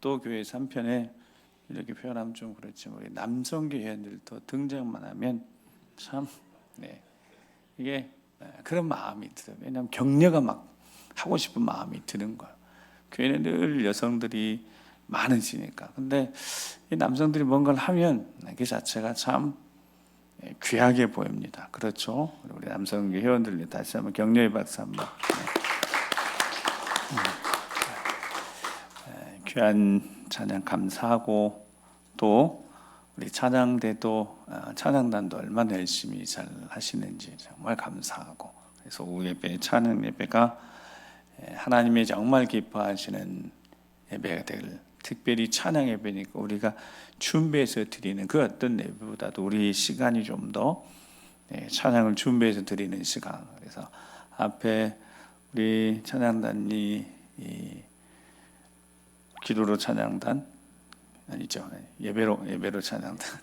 목도교회 3편에 이렇게 표현하면 좀 그렇지만 우리 남성교회원들도 등장만 하면 참 이게 그런 마음이 들어요. 왜냐하면 격려가 막 하고 싶은 마음이 드는 거예요. 교회는 늘 여성들이 많으시니까. 근데 이 남성들이 뭔가를 하면 그 자체가 참 귀하게 보입니다. 그렇죠? 우리 남성교회 회원들 다시 한번 격려의 박수 한번. 귀한 찬양 감사하고 또 우리 찬양대도 찬양단도 얼마나 열심히 잘 하시는지 정말 감사하고, 그래서 오후 예배 찬양 예배가 하나님이 정말 기뻐하시는 예배가 되길, 특별히 찬양 예배니까 우리가 준비해서 드리는 그 어떤 예배보다도 우리 시간이 좀 더 찬양을 준비해서 드리는 시간. 그래서 앞에 우리 찬양단이 기도로 찬양단 아니죠, 예배로 찬양단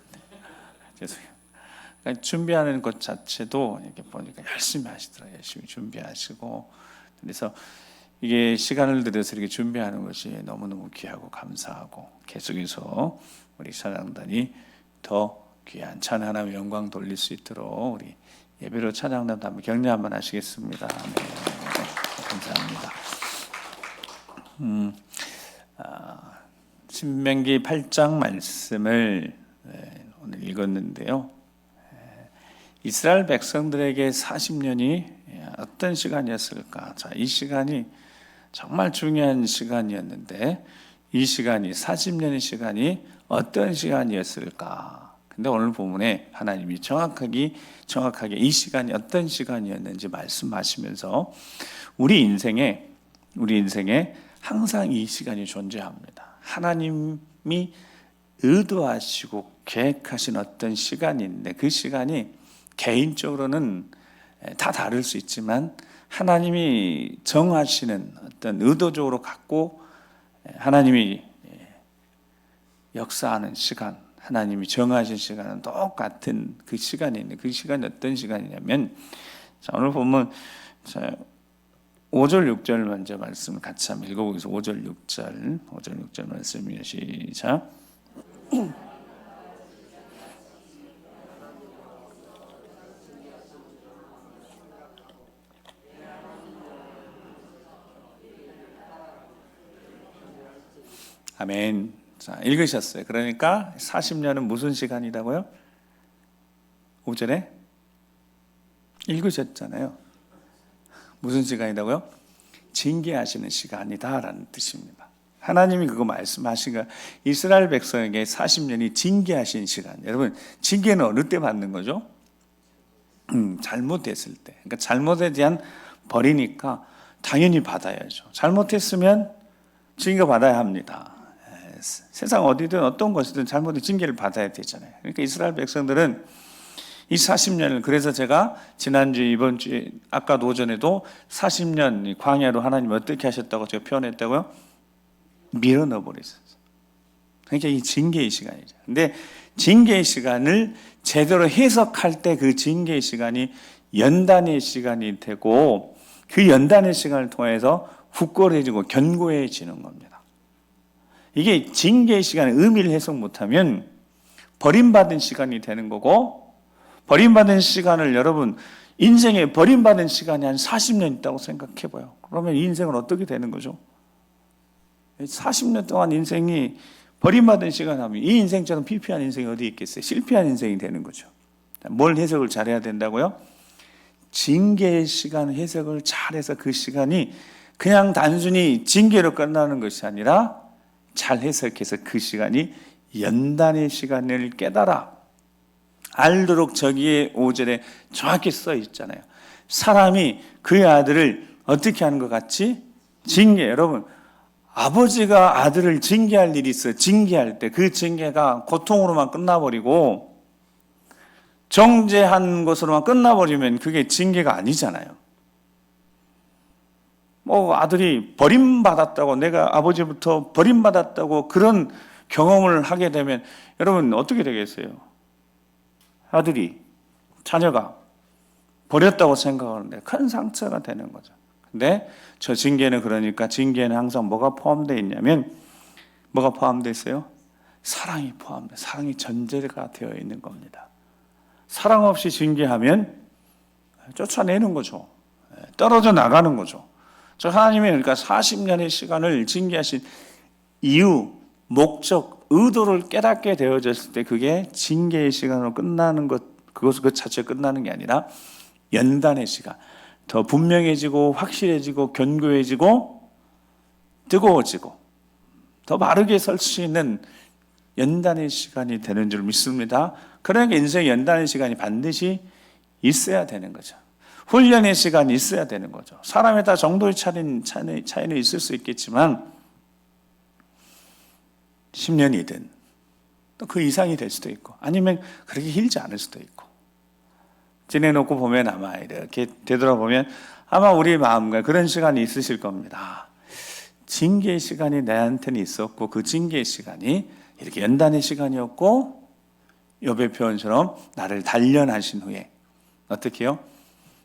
죄송해요. 그러니까 준비하는 것 자체도 이렇게 보니까 열심히 하시더라고요. 열심히 준비하시고, 그래서 이게 시간을 들여서 이렇게 준비하는 것이 너무너무 귀하고 감사하고, 계속해서 우리 찬양단이 더 귀한 찬양 하나님의 영광 돌릴 수 있도록 우리 예배로 찬양단 한번 격려 한번 하시겠습니다. 감사합니다. 신명기 8장 말씀을 오늘 읽었는데요. 이스라엘 백성들에게 40년이 어떤 시간이었을까? 자, 이 시간이 정말 중요한 시간이었는데 이 시간이 40년의 시간이 어떤 시간이었을까? 근데 오늘 본문에 하나님이 정확하게 이 시간이 어떤 시간이었는지 말씀하시면서 우리 인생에 항상 이 시간이 존재합니다. 하나님이 의도하시고 계획하신 어떤 시간이 있는데 그 시간이 개인적으로는 다 다를 수 있지만 하나님이 정하시는 어떤 의도적으로 갖고 하나님이 역사하는 시간, 하나님이 정하신 시간은 똑같은 그 시간이 있는데 그 시간이 어떤 시간이냐면, 자, 오늘 보면 5절 6절 먼저 말씀 같이 한번 읽어보겠습니다. 5절 6절 말씀이요. 시작. 아멘. 자, 읽으셨어요. 그러니까 40년은 무슨 시간이라고요? 5절에 읽으셨잖아요. 무슨 시간이라고요? 징계하시는 시간이다라는 뜻입니다. 하나님이 그거 말씀하시니까 이스라엘 백성에게 40년이 징계하신 시간. 여러분, 징계는 어느 때 받는 거죠? 잘못했을 때. 그러니까 잘못에 대한 벌이니까 당연히 받아야죠. 잘못했으면 징계 받아야 합니다. 세상 어디든 어떤 것이든 잘못된 징계를 받아야 되잖아요. 그러니까 이스라엘 백성들은 이 40년을, 그래서 제가 지난주에 이번주에 아까도 오전에도 40년 광야로 하나님 어떻게 하셨다고 제가 표현했다고요? 밀어 넣어버렸어요. 그러니까 이 징계의 시간이죠. 근데 징계의 시간을 제대로 해석할 때 그 징계의 시간이 연단의 시간이 되고 그 연단의 시간을 통해서 굳건해지고 견고해지는 겁니다. 이게 징계의 시간의 의미를 해석 못하면 버림받은 시간이 되는 거고, 버림받은 시간을 여러분 인생에 버림받은 시간이 한 40년 있다고 생각해봐요. 그러면 이 인생은 어떻게 되는 거죠? 40년 동안 인생이 버림받은 시간 하면 이 인생처럼 피폐한 인생이 어디 있겠어요? 실패한 인생이 되는 거죠. 뭘 해석을 잘해야 된다고요? 징계의 시간 해석을 잘해서 그 시간이 그냥 단순히 징계로 끝나는 것이 아니라 잘 해석해서 그 시간이 연단의 시간을 깨달아 알도록 저기에 5절에 정확히 써 있잖아요. 사람이 그의 아들을 어떻게 하는 것 같이? 징계. 여러분, 아버지가 아들을 징계할 일이 있어요. 징계할 때 그 징계가 고통으로만 끝나버리고 정죄한 것으로만 끝나버리면 그게 징계가 아니잖아요. 아들이 버림받았다고, 내가 아버지부터 버림받았다고 그런 경험을 하게 되면 여러분 어떻게 되겠어요? 아들이, 자녀가 버렸다고 생각하는데 큰 상처가 되는 거죠. 근데 저 징계는, 그러니까 징계는 항상 뭐가 포함되어 있냐면 뭐가 포함되어 있어요? 사랑이 포함돼. 사랑이 전제가 되어 있는 겁니다. 사랑 없이 징계하면 쫓아내는 거죠. 떨어져 나가는 거죠. 저 하나님이 그러니까 40년의 시간을 징계하신 이유, 목적, 의도를 깨닫게 되어졌을 때 그게 징계의 시간으로 끝나는 것, 그것 그 자체가 끝나는 게 아니라 연단의 시간, 더 분명해지고 확실해지고 견고해지고 뜨거워지고 더 바르게 설 수 있는 연단의 시간이 되는 줄 믿습니다. 그러니까 인생의 연단의 시간이 반드시 있어야 되는 거죠. 훈련의 시간이 있어야 되는 거죠. 사람에 따라 정도의 차이는 있을 수 있겠지만 10년이든 또 그 이상이 될 수도 있고 아니면 그렇게 길지 않을 수도 있고 지내놓고 보면 아마 이렇게 되돌아보면 아마 우리 마음과 그런 시간이 있으실 겁니다. 징계의 시간이 내한테는 있었고 그 징계의 시간이 이렇게 연단의 시간이었고 욥의 표현처럼 나를 단련하신 후에 어떻게 해요?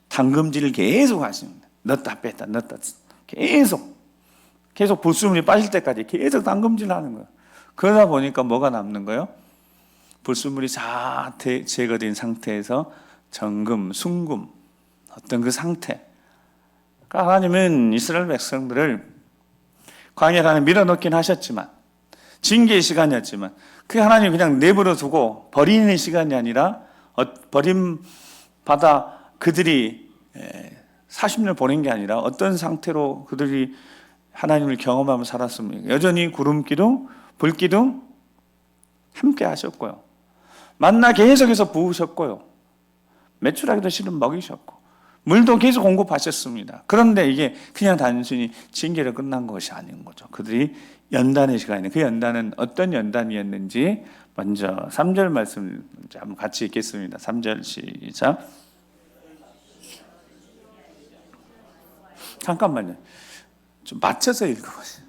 당금질을 계속 하십니다. 넣었다 뺐다 넣었다 계속 불순물이 빠질 때까지 계속 당금질을 하는 거예요. 그러다 보니까 뭐가 남는 거예요? 불순물이 다 제거된 상태에서 정금, 순금 어떤 그 상태. 그러니까 하나님은 이스라엘 백성들을 광야를 안에 밀어넣긴 하셨지만 징계의 시간이었지만 그 하나님이 그냥 내버려 두고 버리는 시간이 아니라 버림받아 그들이 40년 보낸 게 아니라 어떤 상태로 그들이 하나님을 경험하며 살았습니까? 여전히 구름 기둥, 불 기둥 함께 하셨고요. 만나 계속해서 부으셨고요. 매출하기도 싫은 먹이셨고 물도 계속 공급하셨습니다. 그런데 이게 그냥 단순히 징계로 끝난 것이 아닌 거죠. 그들이 연단의 시간이네. 그 연단은 어떤 연단이었는지 먼저 3절 말씀 한번 같이 읽겠습니다. 3절 시작. 잠깐만요. 좀 맞춰서 읽어보세요.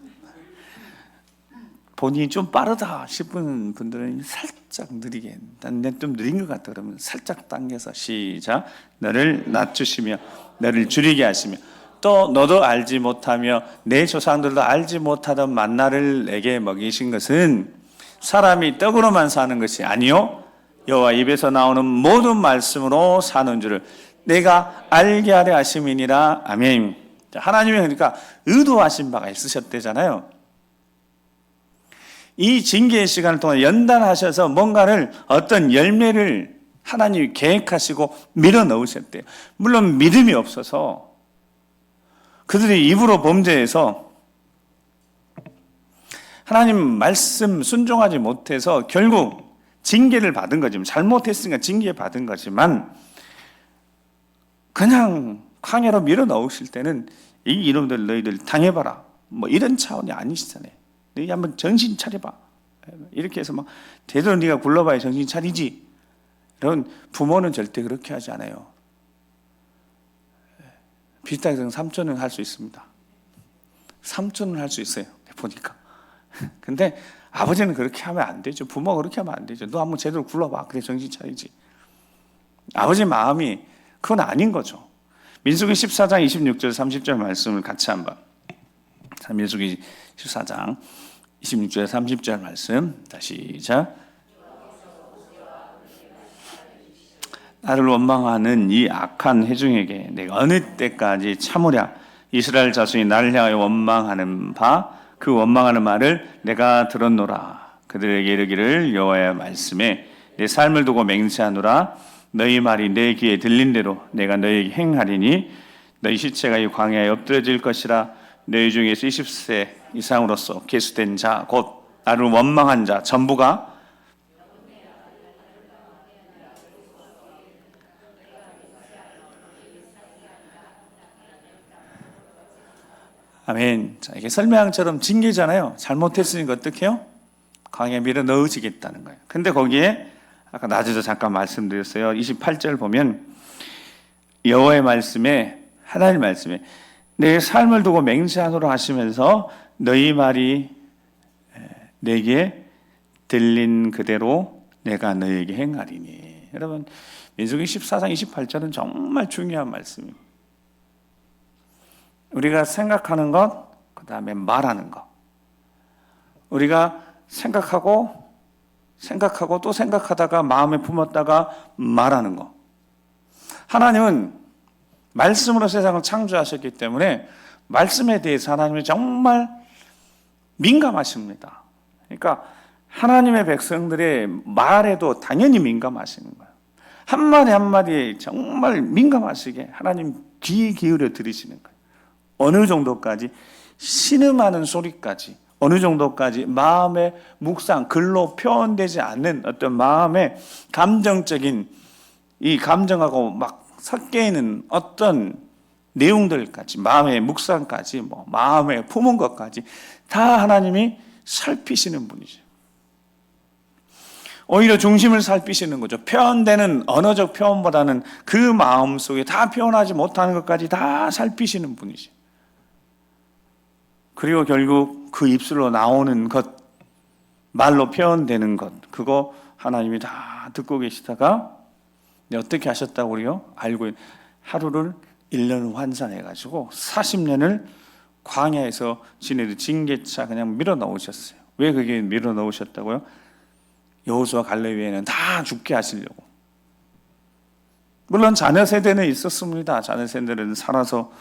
본인이 좀 빠르다 싶은 분들은 살짝 느리게, 난 좀 느린 것 같다 그러면 살짝 당겨서 시작. 너를 낮추시며 너를 줄이게 하시며 또 너도 알지 못하며 내 조상들도 알지 못하던 만나를 내게 먹이신 것은 사람이 떡으로만 사는 것이 아니요 여호와 입에서 나오는 모든 말씀으로 사는 줄을 내가 알게 하려 하심이니라. 아멘. 하나님이 그러니까 의도하신 바가 있으셨대잖아요. 이 징계의 시간을 통해 연단하셔서 뭔가를 어떤 열매를 하나님이 계획하시고 밀어 넣으셨대요. 물론 믿음이 없어서 그들이 입으로 범죄해서 하나님 말씀 순종하지 못해서 결국 징계를 받은 거지만 잘못했으니까 징계 받은 거지만 그냥 광야로 밀어 넣으실 때는 이 이놈들 너희들 당해봐라 뭐 이런 차원이 아니시잖아요. 너희 한번 정신 차려봐. 이렇게 해서 막 되도록 네가 굴러봐야 정신 차리지. 이런 부모는 절대 그렇게 하지 않아요. 비슷하게 해서 삼촌은 할 수 있습니다. 삼촌은 할 수 있어요. 보니까. 근데 아버지는 그렇게 하면 안 되죠. 부모가 그렇게 하면 안 되죠. 너 한번 제대로 굴러봐. 그래 정신 차리지. 아버지 마음이 그건 아닌 거죠. 민수기 14장 26절 30절 말씀을 같이 한번. 민수기 14장 26절 30절 말씀 다시 시작. 나를 원망하는 이 악한 회중에게 내가 어느 때까지 참으랴. 이스라엘 자손이 나를 향하여 원망하는 바 그 원망하는 말을 내가 들었노라. 그들에게 이르기를 여호와의 말씀에 내 삶을 두고 맹세하노라. 너희 말이 내 귀에 들린 대로 내가 너희에게 행하리니 너희 시체가 이 광야에 엎드려질 것이라. 너희 중에서 20세 이상으로서 계수된 자 곧 나를 원망한 자 전부가 아멘. 자, 이게 설명처럼 징계잖아요. 잘못했으니까 어떻게 해요? 광야에 밀어 넣으시겠다는 거예요. 근데 거기에 아까 낮에도 잠깐 말씀드렸어요. 28절 보면 여호와의 말씀에 하나님 말씀에 내 삶을 두고 맹세하노라 하시면서 너희 말이 내게 들린 그대로 내가 너희에게 행하리니. 여러분 민수기 14장 28절은 정말 중요한 말씀입니다. 우리가 생각하는 것, 그 다음에 말하는 것. 우리가 생각하고 또 생각하다가 마음에 품었다가 말하는 거. 하나님은 말씀으로 세상을 창조하셨기 때문에 말씀에 대해서 하나님이 정말 민감하십니다. 그러니까 하나님의 백성들의 말에도 당연히 민감하시는 거예요. 한마디 한마디에 정말 민감하시게 하나님 귀 기울여 들으시는 거예요. 어느 정도까지? 신음하는 소리까지, 어느 정도까지? 마음의 묵상, 글로 표현되지 않는 어떤 마음의 감정적인, 이 감정하고 막 섞여 있는 어떤 내용들까지, 마음의 묵상까지, 마음에 품은 것까지 다 하나님이 살피시는 분이죠. 오히려 중심을 살피시는 거죠. 표현되는 언어적 표현보다는 그 마음 속에 다 표현하지 못하는 것까지 다 살피시는 분이죠. 그리고 결국 그 입술로 나오는 것, 말로 표현되는 것, 그거 하나님이 다 듣고 계시다가 어떻게 하셨다고 우리요? 알고 있는 하루를 1년 환산해가지고 40년을 광야에서 지내듯 징계차 그냥 밀어 넣으셨어요. 왜 그게 밀어 넣으셨다고요? 여호수아 갈렙에는 다 죽게 하시려고. 물론 자녀 세대는 있었습니다. 자녀 세대는 살아서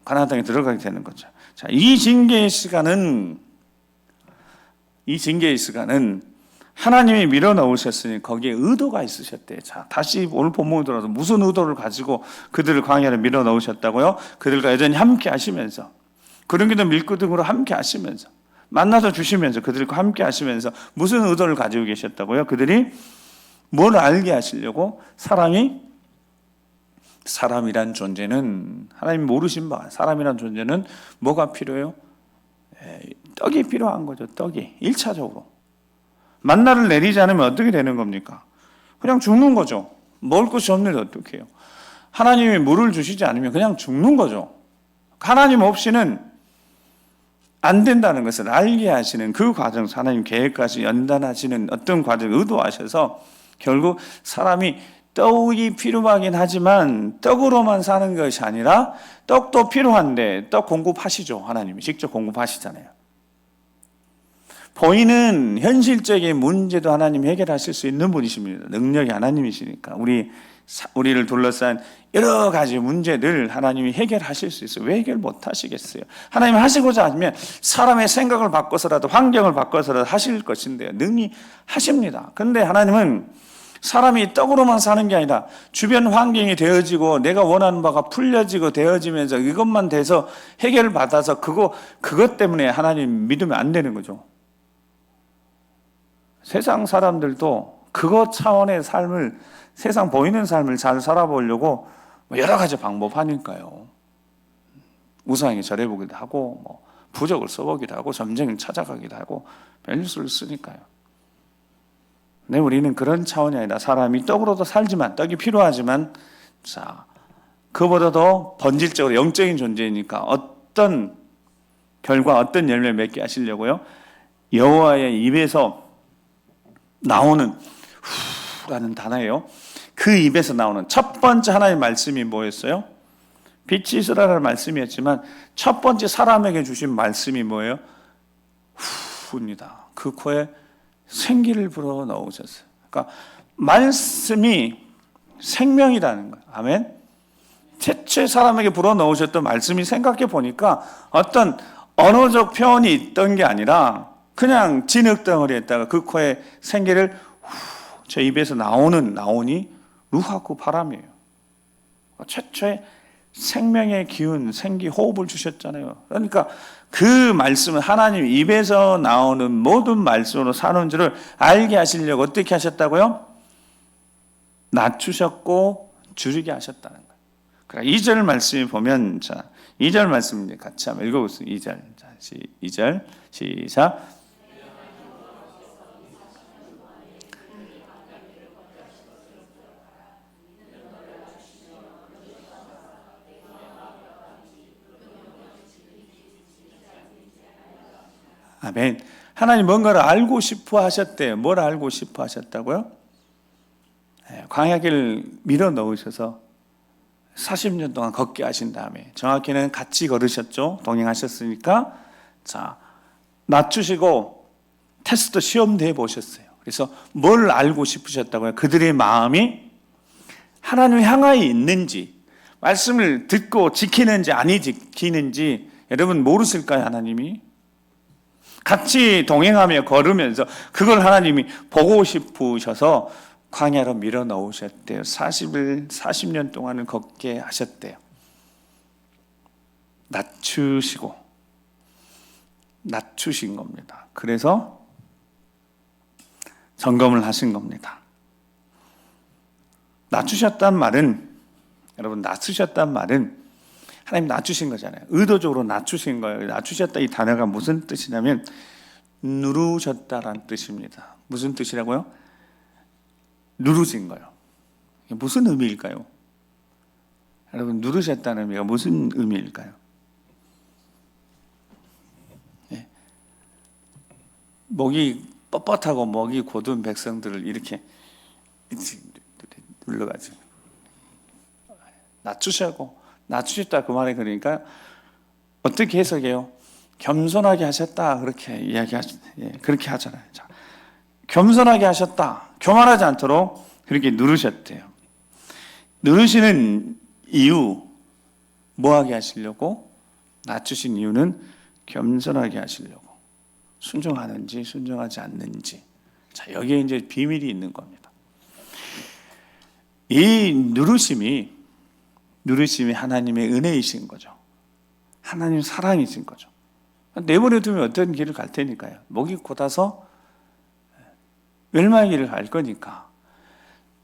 가나안 땅에 들어가게 되는 거죠. 자, 이 징계의 시간은 하나님이 밀어 넣으셨으니 거기에 의도가 있으셨대요. 자, 다시 오늘 본문으로 들어서 무슨 의도를 가지고 그들을 광야를 밀어 넣으셨다고요? 그들과 여전히 함께 하시면서, 그런기도 밀고등으로 함께 하시면서, 만나서 주시면서, 그들과 함께 하시면서 무슨 의도를 가지고 계셨다고요? 그들이 뭘 알게 하시려고? 사람이란 존재는, 하나님이 모르신 바, 사람이란 존재는 뭐가 필요해요? 떡이 필요한 거죠. 떡이 1차적으로. 만나를 내리지 않으면 어떻게 되는 겁니까? 그냥 죽는 거죠. 먹을 것이 없는데 어떻게 해요? 하나님이 물을 주시지 않으면 그냥 죽는 거죠. 하나님 없이는 안 된다는 것을 알게 하시는 그 과정, 하나님 계획까지 연단하시는 어떤 과정을 의도하셔서 결국 사람이 떡이 필요하긴 하지만 떡으로만 사는 것이 아니라 떡도 필요한데 떡 공급하시죠. 하나님이 직접 공급하시잖아요. 보이는 현실적인 문제도 하나님이 해결하실 수 있는 분이십니다. 능력이 하나님이시니까 우리를 둘러싼 여러 가지 문제들 하나님이 해결하실 수 있어요. 왜 해결 못 하시겠어요? 하나님이 하시고자 하면 사람의 생각을 바꿔서라도 환경을 바꿔서라도 하실 것인데요. 능히 하십니다. 그런데 하나님은 사람이 떡으로만 사는 게 아니라 주변 환경이 되어지고 내가 원하는 바가 풀려지고 되어지면서 이것만 돼서 해결을 받아서 그것 때문에 하나님 믿으면 안 되는 거죠. 세상 사람들도 그것 차원의 삶을, 세상 보이는 삶을 잘 살아보려고 여러 가지 방법 하니까요. 우상에 절해보기도 하고, 부적을 써보기도 하고, 점쟁이를 찾아가기도 하고, 별수를 쓰니까요. 근데 우리는 그런 차원이 아니라 사람이 떡으로도 살지만, 떡이 필요하지만, 자, 그보다도 본질적으로 영적인 존재이니까 어떤 결과, 어떤 열매를 맺게 하시려고요? 여호와의 입에서 나오는 후라는 단어예요. 그 입에서 나오는 첫 번째 하나님의 말씀이 뭐였어요? 빛이 있으라는 말씀이었지만 첫 번째 사람에게 주신 말씀이 뭐예요? 후입니다. 그 코에 생기를 불어 넣으셨어요. 그러니까 말씀이 생명이라는 거예요. 아멘. 최초의 사람에게 불어 넣으셨던 말씀이 생각해 보니까 어떤 언어적 표현이 있던 게 아니라 그냥 진흙덩어리에다가 그 코에 생기를 저 입에서 나오니 루하고 바람이에요. 최초의 생명의 기운, 생기, 호흡을 주셨잖아요. 그러니까 그 말씀은 하나님 입에서 나오는 모든 말씀으로 사는 줄을 알게 하시려고 어떻게 하셨다고요? 낮추셨고 줄이게 하셨다는 거예요. 그러니까 2절 말씀을 보면, 자, 2절 말씀 같이 한번 읽어보세요. 2절. 자, 2절. 시작. 아멘. 하나님 뭔가를 알고 싶어 하셨대요. 뭘 알고 싶어 하셨다고요? 광야길을 밀어 넣으셔서 40년 동안 걷게 하신 다음에, 정확히는 같이 걸으셨죠. 동행하셨으니까. 자, 낮추시고 테스트 시험도 해보셨어요. 그래서 뭘 알고 싶으셨다고요? 그들의 마음이 하나님을 향하여 있는지, 말씀을 듣고 지키는지 아니 지키는지 여러분 모르실까요? 하나님이 같이 동행하며 걸으면서 그걸 하나님이 보고 싶으셔서 광야로 밀어 넣으셨대요. 40년 동안을 걷게 하셨대요. 낮추신 겁니다. 그래서 점검을 하신 겁니다. 낮추셨단 말은, 여러분, 낮추셨단 말은 하나님 낮추신 거잖아요. 의도적으로 낮추신 거예요. 낮추셨다 이 단어가 무슨 뜻이냐면 누르셨다라는 뜻입니다. 무슨 뜻이라고요? 누르신 거예요. 무슨 의미일까요? 여러분, 누르셨다는 의미가 무슨 의미일까요? 목이 뻣뻣하고 목이 고든 백성들을 이렇게 눌러가지고 낮추셨다 그 말이 그러니까 어떻게 해석해요? 겸손하게 하셨다 그렇게 그렇게 하잖아요. 자, 겸손하게 하셨다, 교만하지 않도록 그렇게 누르셨대요. 누르시는 이유 뭐하게 하시려고? 낮추신 이유는 겸손하게 하시려고. 순종하는지 순종하지 않는지. 자, 여기에 이제 비밀이 있는 겁니다. 이 누르심이 하나님의 은혜이신 거죠. 하나님 사랑이신 거죠. 내버려 두면 어떤 길을 갈 테니까요. 목이 곧아서 멸망의 길을 갈 거니까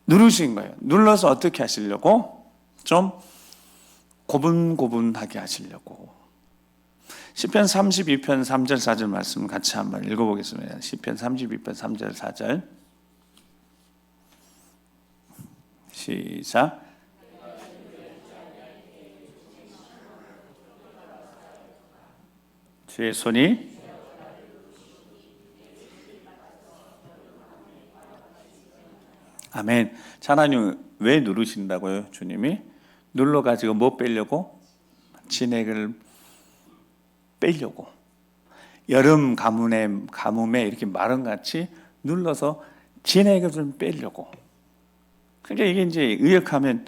누르신 거예요. 눌러서 어떻게 하시려고? 좀 고분고분하게 하시려고. 시편 32편 3절 4절 말씀 같이 한번 읽어보겠습니다. 시편 32편 3절 4절 시작. 주의 손이 아멘. 자, 하나님 왜 누르신다고요? 주님이 눌러가지고 뭐 빼려고? 진액을 빼려고. 여름 가뭄에 이렇게 마름같이 눌러서 진액을 좀 빼려고. 그러니까 이게 이제 의역하면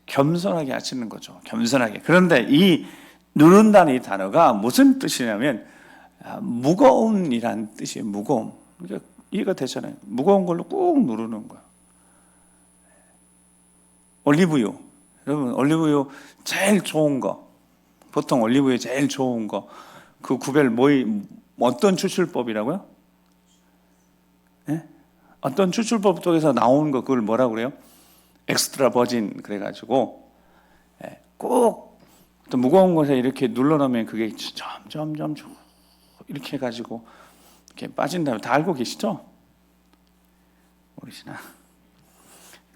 겸손하게 하시는 거죠. 겸손하게. 그런데 이 누른다는 이 단어가 무슨 뜻이냐면 무거움이란 뜻이에요. 무거움. 그러니까 이해가 되잖아요. 무거운 걸로 꾹 누르는 거예요. 올리브유. 여러분, 올리브유 제일 좋은 거. 보통 올리브유 제일 좋은 거. 그 구별 어떤 추출법이라고요? 네? 어떤 추출법 쪽에서 나온 거 그걸 뭐라고 그래요? 엑스트라 버진 그래가지고 꼭 또 무거운 곳에 이렇게 눌러놓으면 그게 점점 이렇게 해가지고 이렇게 빠진다면 다 알고 계시죠? 모르시나?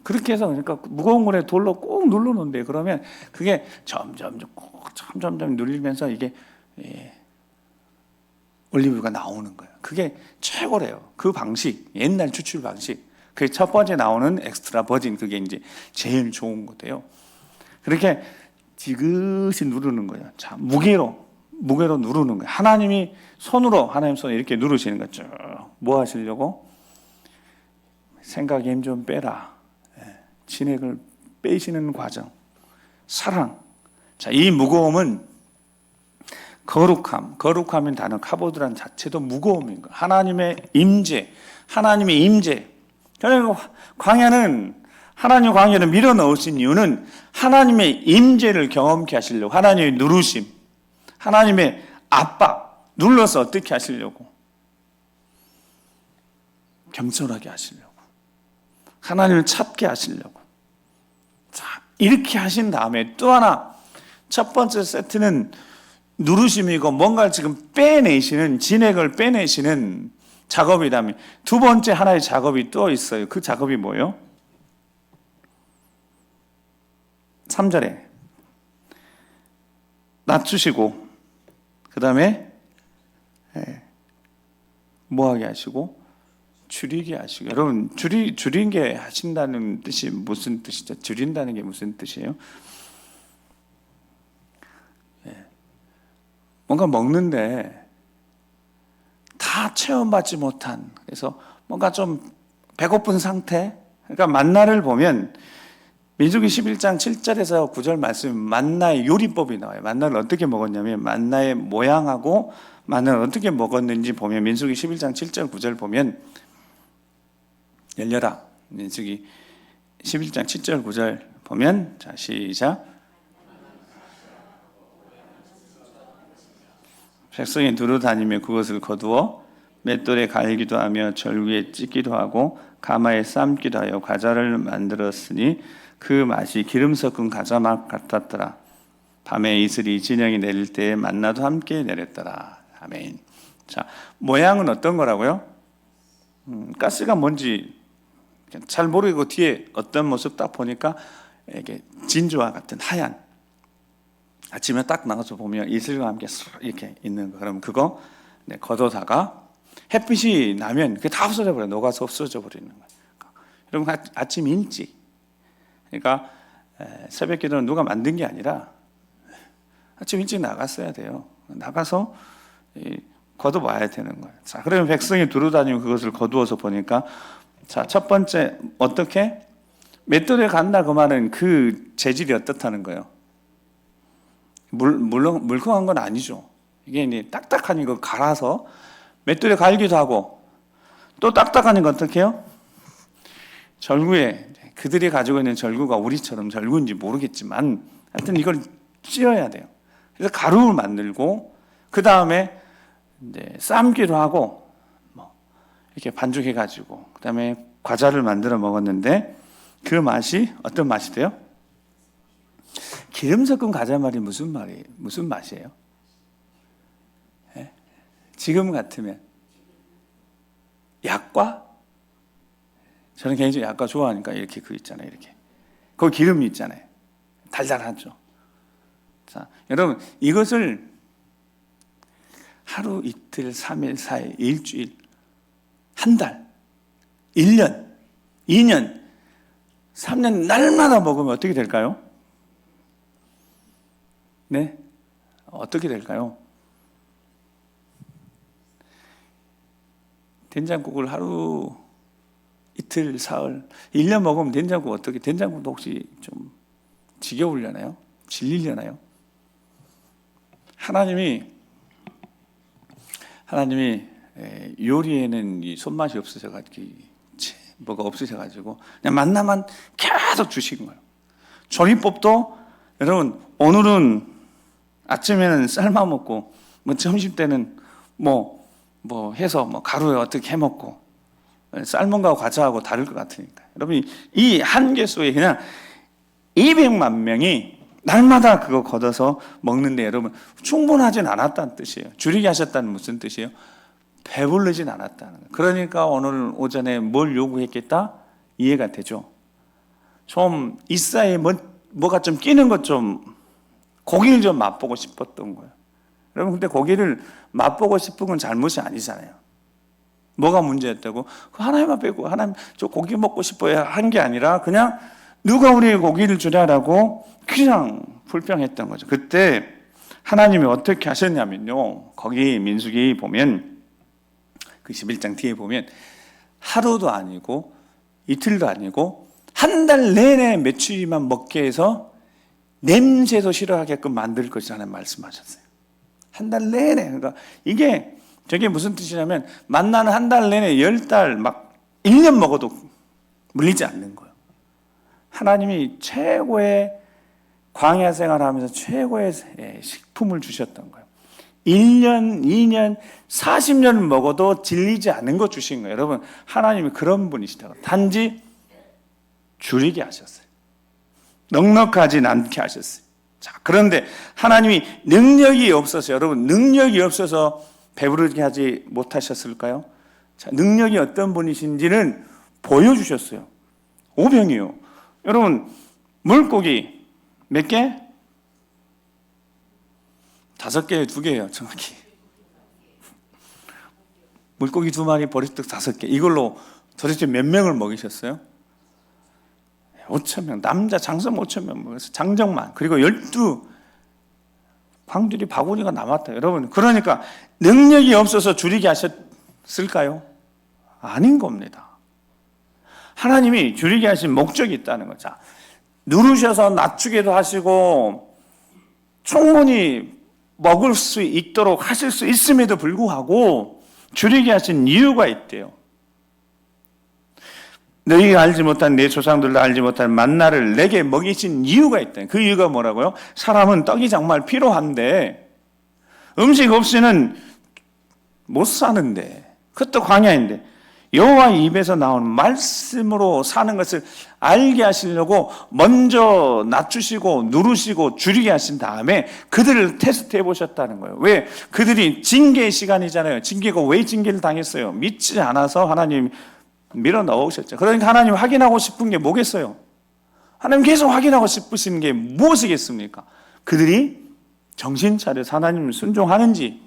그렇게 해서 그러니까 무거운 거에 돌로 꼭 눌러놓는데 그러면 그게 점점 눌리면서 이게 올리브유가 나오는 거예요. 그게 최고래요. 그 방식, 옛날 추출 방식. 그 첫 번째 나오는 엑스트라 버진 그게 이제 제일 좋은 거예요. 그렇게 지그시 누르는 거예요. 자, 무게로 누르는 거예요. 하나님 손으로 이렇게 누르시는 거죠. 뭐 하시려고? 생각에 힘 좀 빼라. 진액을 빼시는 과정. 사랑. 자, 이 무거움은 거룩함인 단어 카보드란 자체도 무거움인 거예요. 하나님의 임재. 그러니까 하나님 광야를 밀어 넣으신 이유는 하나님의 임재를 경험케 하시려고, 하나님의 누르심, 하나님의 압박, 눌러서 어떻게 하시려고? 겸손하게 하시려고. 하나님을 찾게 하시려고. 자, 이렇게 하신 다음에 또 하나, 첫 번째 세트는 누르심이고 뭔가를 지금 진액을 빼내시는 작업이라면 두 번째 하나의 작업이 또 있어요. 그 작업이 뭐예요? 3절에 낮추시고 그 다음에 뭐하게 하시고 줄이게 하시고. 여러분, 줄인 게 하신다는 뜻이 무슨 뜻이죠? 줄인다는 게 무슨 뜻이에요? 뭔가 먹는데 다 체험받지 못한, 그래서 뭔가 좀 배고픈 상태. 그러니까 만나를 보면 민수기 11장 7절에서 9절 말씀, 만나의 요리법이 나와요. 만나를 어떻게 먹었냐면 만나의 모양하고 만나를 어떻게 먹었는지 보면 민수기 11장 7절 9절 보면, 열려라, 민수기 11장 7절 9절 보면, 자 시작. 백성이 두루 다니며 그것을 거두어 맷돌에 갈기도 하며 절구에 찢기도 하고 가마에 삶기도 하여 과자를 만들었으니 그 맛이 기름 섞은 과자 맛 같았더라. 밤에 이슬이 진영이 내릴 때에 만나도 함께 내렸더라. 아멘. 자, 모양은 어떤 거라고요? 가스가 뭔지 잘 모르고 뒤에 어떤 모습 딱 보니까 이게 진주와 같은 하얀, 아침에 딱 나가서 보면 이슬과 함께 이렇게 있는 거. 그럼 그거 걷어다가 햇빛이 나면 그게 다 없어져 버려요. 녹아서 없어져 버리는 거예요. 여러분, 아침 일찍, 그러니까 새벽 기도는 누가 만든 게 아니라 아침 일찍 나갔어야 돼요. 나가서 걷어봐야 되는 거예요. 자, 그러면 백성이 두루다니고 그것을 거두어서 보니까, 자, 첫 번째, 어떻게? 맷돌에 간다 그 말은 그 재질이 어떻다는 거예요? 물론 물컹한 건 아니죠. 이게 이제 딱딱한 거 갈아서 맷돌에 갈기도 하고, 또 딱딱한 거 어떻게 해요? 절구에, 그들이 가지고 있는 절구가 우리처럼 절구인지 모르겠지만 하여튼 이걸 찧어야 돼요. 그래서 가루를 만들고 그 다음에 이제 삶기로 하고 뭐 이렇게 반죽해 가지고 그 다음에 과자를 만들어 먹었는데, 그 맛이 어떤 맛이 돼요? 기름 섞은 과자 말이 무슨 맛이에요? 네? 지금 같으면 약과, 저는 개인적으로 약과 좋아하니까 이렇게 그 있잖아요. 이렇게 거기 기름이 있잖아요. 달달하죠. 자, 여러분, 이것을 하루, 이틀, 3일, 4일, 일주일, 한 달, 1년, 2년, 3년 날마다 먹으면 어떻게 될까요? 네? 어떻게 될까요? 된장국을 하루, 이틀, 사흘, 1년 먹으면 된장국 어떻게, 된장국도 혹시 좀 지겨우려나요? 질리려나요? 하나님이 요리에는 이 손맛이 없으셔가지고, 뭐가 없으셔가지고 그냥 만나만 계속 주신 거예요. 조리법도 여러분, 오늘은 아침에는 삶아 먹고, 뭐 점심 때는 뭐 해서 뭐 가루에 어떻게 해 먹고, 삶은 거하고 과자하고 다를 것 같으니까. 여러분, 이 한개소에 그냥 200만 명이 날마다 그거 걷어서 먹는데, 여러분, 충분하진 않았다는 뜻이에요. 줄이게 하셨다는 무슨 뜻이에요? 배부르진 않았다는 거예요. 그러니까 오늘 오전에 뭘 요구했겠다? 이해가 되죠. 좀 이 사이에 뭐가 좀 끼는 것 좀, 고기를 좀 맛보고 싶었던 거예요. 여러분, 근데 고기를 맛보고 싶은 건 잘못이 아니잖아요. 뭐가 문제였다고? 하나님만 빼고 하나님 저 고기 먹고 싶어요 한 게 아니라, 그냥 누가 우리에게 고기를 주냐라고 그냥 불평했던 거죠. 그때 하나님이 어떻게 하셨냐면요, 거기 민수기 보면 그 11장 뒤에 보면 하루도 아니고 이틀도 아니고 한 달 내내 메추리만 먹게 해서 냄새도 싫어하게끔 만들 것이라는 말씀하셨어요. 한 달 내내. 그러니까 저게 무슨 뜻이냐면, 만나는 한 달 내내 10달 막 1년 먹어도 물리지 않는 거예요. 하나님이 최고의 광야 생활하면서 최고의 식품을 주셨던 거예요. 1년, 2년, 40년을 먹어도 질리지 않는 거 주신 거예요. 여러분, 하나님이 그런 분이시다고. 단지 줄이게 하셨어요. 넉넉하진 않게 하셨어요. 자, 그런데 하나님이 능력이 없어서, 여러분, 능력이 없어서 배부르게 하지 못하셨을까요? 자, 능력이 어떤 분이신지는 보여주셨어요. 오병이요. 여러분, 물고기 몇 개? 5개에 2개예요, 정확히. 물고기 2마리, 보리떡 5개. 이걸로 도대체 몇 명을 먹이셨어요? 5,000명. 남자 장성 5,000명 먹었어요. 장정만. 그리고 12 광주리 바구니가 남았다. 여러분, 그러니까 능력이 없어서 줄이게 쓸까요? 아닌 겁니다. 하나님이 줄이게 하신 목적이 있다는 거죠. 누르셔서 낮추기도 하시고 충분히 먹을 수 있도록 하실 수 있음에도 불구하고 줄이게 하신 이유가 있대요. 너희가 알지 못한 내 조상들도 알지 못한 만나를 내게 먹이신 이유가 있다. 그 이유가 뭐라고요? 사람은 떡이 정말 필요한데 음식 없이는 못 사는데, 그것도 광야인데 여호와 입에서 나온 말씀으로 사는 것을 알게 하시려고 먼저 낮추시고 누르시고 줄이게 하신 다음에 그들을 테스트해 보셨다는 거예요. 왜? 그들이 징계의 시간이잖아요. 징계가 왜 징계를 당했어요? 믿지 않아서 하나님 밀어 넣으셨죠. 그러니까 하나님 확인하고 싶은 게 뭐겠어요? 하나님 계속 확인하고 싶으신 게 무엇이겠습니까? 그들이 정신 차려서 하나님을 순종하는지,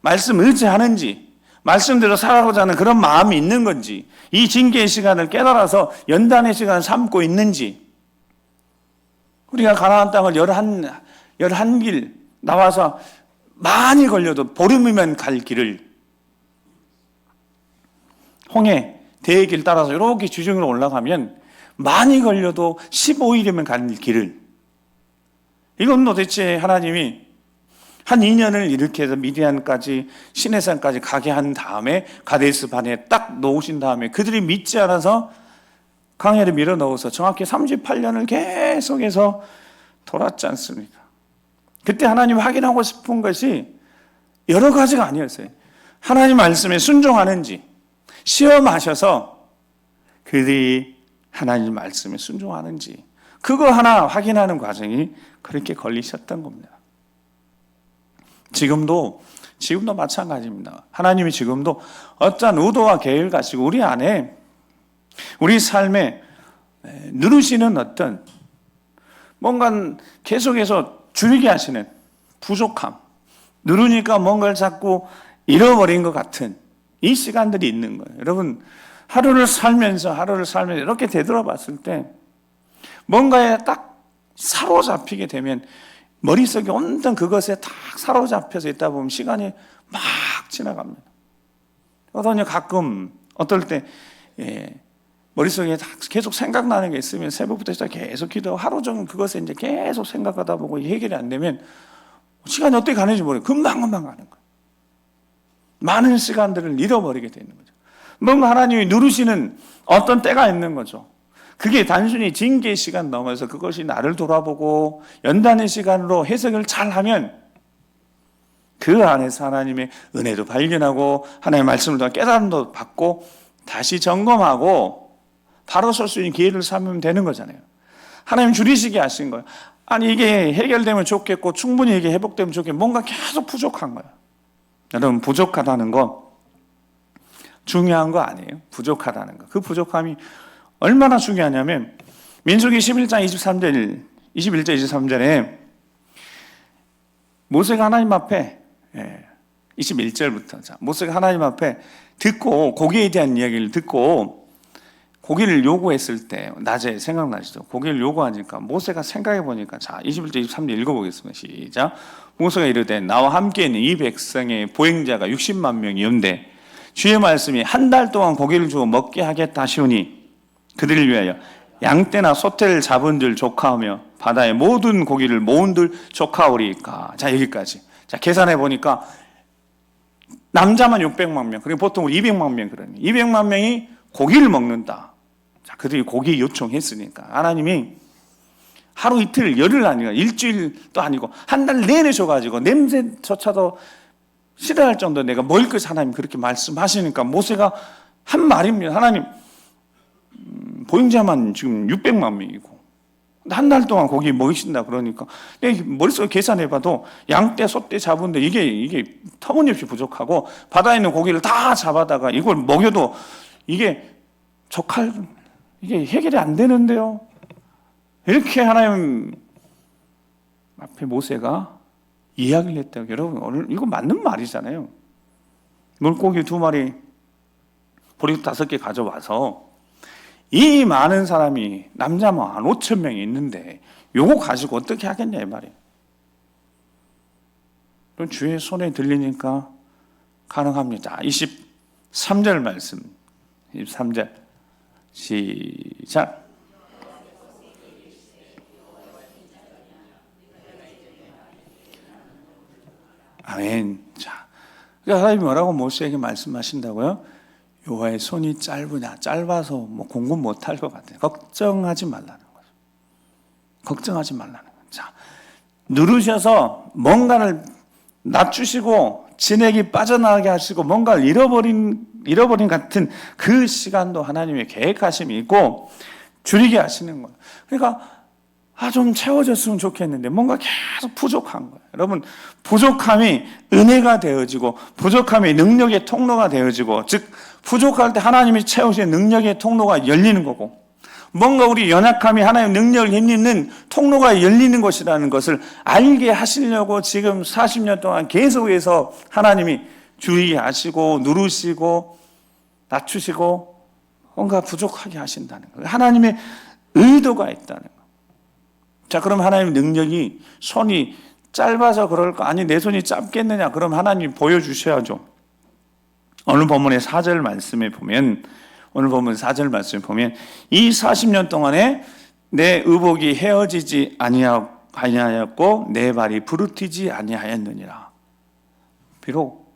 말씀 의지하는지, 말씀대로 살아가고자 하는 그런 마음이 있는 건지, 이 징계의 시간을 깨달아서 연단의 시간을 삼고 있는지. 우리가 가나안 땅을 11길 나와서 많이 걸려도 보름이면 갈 길을 홍해 대길 따라서 이렇게 주중으로 올라가면 많이 걸려도 15일이면 가는 길을, 이건 도대체 하나님이 한 2년을 이렇게 해서 미디안까지 시내산까지 가게 한 다음에 가데스 반에 딱 놓으신 다음에 그들이 믿지 않아서 강야를 밀어 넣어서 정확히 38년을 계속해서 돌았지 않습니까? 그때 하나님 확인하고 싶은 것이 여러 가지가 아니었어요. 하나님 말씀에 순종하는지, 시험하셔서 그들이 하나님 말씀에 순종하는지, 그거 하나 확인하는 과정이 그렇게 걸리셨던 겁니다. 지금도 마찬가지입니다. 하나님이 지금도 어떠한 의도와 계획을 가지고 우리 안에, 우리 삶에 누르시는 어떤 뭔가 계속해서 줄이게 하시는 부족함, 누르니까 뭔가를 자꾸 잃어버린 것 같은 이 시간들이 있는 거예요. 여러분, 하루를 살면서 이렇게 되돌아봤을 때 뭔가에 딱 사로잡히게 되면 머릿속에 온통 그것에 딱 사로잡혀서 있다 보면 시간이 막 지나갑니다. 어떠냐, 가끔 어떨 때 머릿속에 계속 생각나는 게 있으면 새벽부터 시작 계속 기도하고 하루 종일 그것에 이제 계속 생각하다 보고 해결이 안 되면 시간이 어떻게 가는지 모르겠어요. 금방금방 가는 거예요. 많은 시간들을 잃어버리게 되는 거죠. 뭔가 하나님이 누르시는 어떤 때가 있는 거죠. 그게 단순히 징계의 시간 넘어서 그것이 나를 돌아보고 연단의 시간으로 해석을 잘하면 그 안에서 하나님의 은혜도 발견하고 하나님의 말씀을 통해 깨달음도 받고 다시 점검하고 바로 설 수 있는 기회를 삼으면 되는 거잖아요. 하나님 줄이시게 하신 거예요. 아니 이게 해결되면 좋겠고 충분히 이게 회복되면 좋겠고 뭔가 계속 부족한 거예요. 여러분, 부족하다는 거 중요한 거 아니에요. 부족하다는 거. 그 부족함이 얼마나 중요하냐면 민수기 11장 21절 23절에 모세가 하나님 앞에 21절부터 모세가 하나님 앞에 듣고 고기에 대한 이야기를 듣고 고기를 요구했을 때 낮에 생각나시죠? 고기를 요구하니까 모세가 생각해 보니까 21절 23절 읽어보겠습니다. 시작. 모세가 이르되 나와 함께 있는 이 백성의 보행자가 60만 명이온데 주의 말씀이 한 달 동안 고기를 주어 먹게 하겠다 하시오니 그들을 위하여 양떼나 소떼를 잡은 들 조카하며 바다의 모든 고기를 모은 들 조카오리까. 자, 여기까지. 자, 계산해 보니까 남자만 600만 명, 그리고 보통 200만 명 그러니 200만 명이 고기를 먹는다. 자, 그들이 고기 요청했으니까 하나님이 하루 이틀 열흘 아니고 일주일도 아니고 한 달 내내 줘가지고 냄새조차도 싫어할 정도 내가 먹을 것을 하나님 그렇게 말씀하시니까 모세가 한 말입니다. 하나님, 보행자만 지금 600만 명이고 한 달 동안 고기 먹이신다 그러니까 내 머릿속에 계산해봐도 양떼, 소떼 잡은데 이게 터무니없이 부족하고 바다에 있는 고기를 다 잡아다가 이걸 먹여도 이게 이게 해결이 안 되는데요. 이렇게 하나님 앞에 모세가 이야기를 했다고. 여러분, 오늘 이거 맞는 말이잖아요. 물고기 2마리, 보리떡 5개 가져와서 이 많은 사람이 남자만 5천 명이 있는데 요거 가지고 어떻게 하겠냐 이 말이에요. 그럼 주의 손에 들리니까 가능합니다. 3절 말씀, 23절 시작. 아멘. 자, 그러니까 하나님이 뭐라고 모세에게 말씀하신다고요? 여호와의 손이 짧으냐? 짧아서 뭐 공부 못할 것 같아요. 걱정하지 말라는 거죠. 걱정하지 말라는 거죠. 자, 누르셔서 뭔가를 낮추시고 진액이 빠져나가게 하시고 뭔가를 잃어버린 같은 그 시간도 하나님의 계획하심이 있고 줄이게 하시는 거예요. 그러니까 좀 채워졌으면 좋겠는데 뭔가 계속 부족한 거예요. 여러분, 부족함이 은혜가 되어지고 부족함이 능력의 통로가 되어지고, 즉 부족할 때 하나님이 채우신 능력의 통로가 열리는 거고, 뭔가 우리 연약함이 하나님의 능력을 힘입는 통로가 열리는 것이라는 것을 알게 하시려고 지금 40년 동안 계속해서 하나님이 줄이게 하시고 누르시고 낮추시고 뭔가 부족하게 하신다는 거예요. 하나님의 의도가 있다는 거예요. 자, 그럼 하나님의 능력이 손이 짧아서 그럴까? 아니, 내 손이 짧겠느냐? 그럼 하나님이 보여주셔야죠. 오늘 본문의 4절 말씀에 보면, 이 40년 동안에 내 의복이 헤어지지 아니하였고 내 발이 부르티지 아니하였느니라. 비록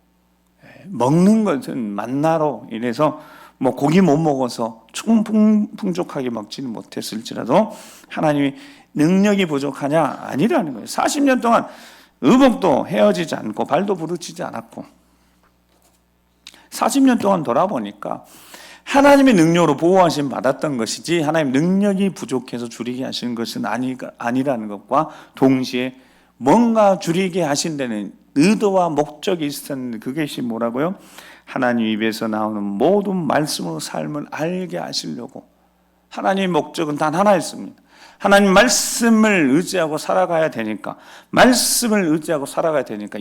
먹는 것은 만나로 인해서 뭐 고기 못 먹어서 풍족하게 먹지는 못했을지라도 하나님이 능력이 부족하냐? 아니라는 거예요. 40년 동안 의복도 헤어지지 않고 발도 부르치지 않았고 40년 동안 돌아보니까 하나님의 능력으로 보호하심 받았던 것이지 하나님 능력이 부족해서 줄이게 하시는 것은 아니라는 것과 동시에 뭔가 줄이게 하신다는 의도와 목적이 있었는데, 그것이 뭐라고요? 하나님 입에서 나오는 모든 말씀으로 삶을 알게 하시려고. 하나님의 목적은 단 하나였습니다. 하나님 말씀을 의지하고 살아가야 되니까,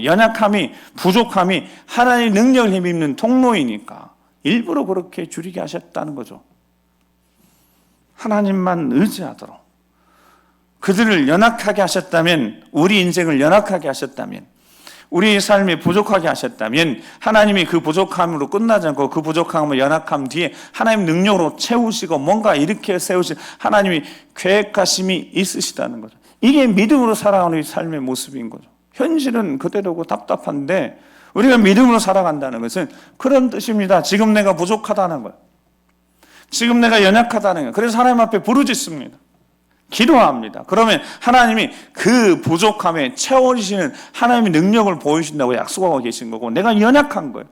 연약함이, 부족함이 하나님의 능력을 힘입는 통로이니까 일부러 그렇게 줄이게 하셨다는 거죠. 하나님만 의지하도록. 그들을 연약하게 하셨다면, 우리 인생을 연약하게 하셨다면, 우리의 삶이 부족하게 하셨다면 하나님이 그 부족함으로 끝나지 않고 그 부족함과 연약함 뒤에 하나님 능력으로 채우시고 뭔가 일으켜 세우신 하나님이 계획하심이 있으시다는 거죠. 이게 믿음으로 살아가는 삶의 모습인 거죠. 현실은 그대로고 답답한데 우리가 믿음으로 살아간다는 것은 그런 뜻입니다. 지금 내가 부족하다는 거예요. 지금 내가 연약하다는 거예요. 그래서 하나님 앞에 부르짖습니다. 기도합니다. 그러면 하나님이 그 부족함에 채워주시는 하나님의 능력을 보여주신다고 약속하고 계신 거고, 내가 연약한 거예요.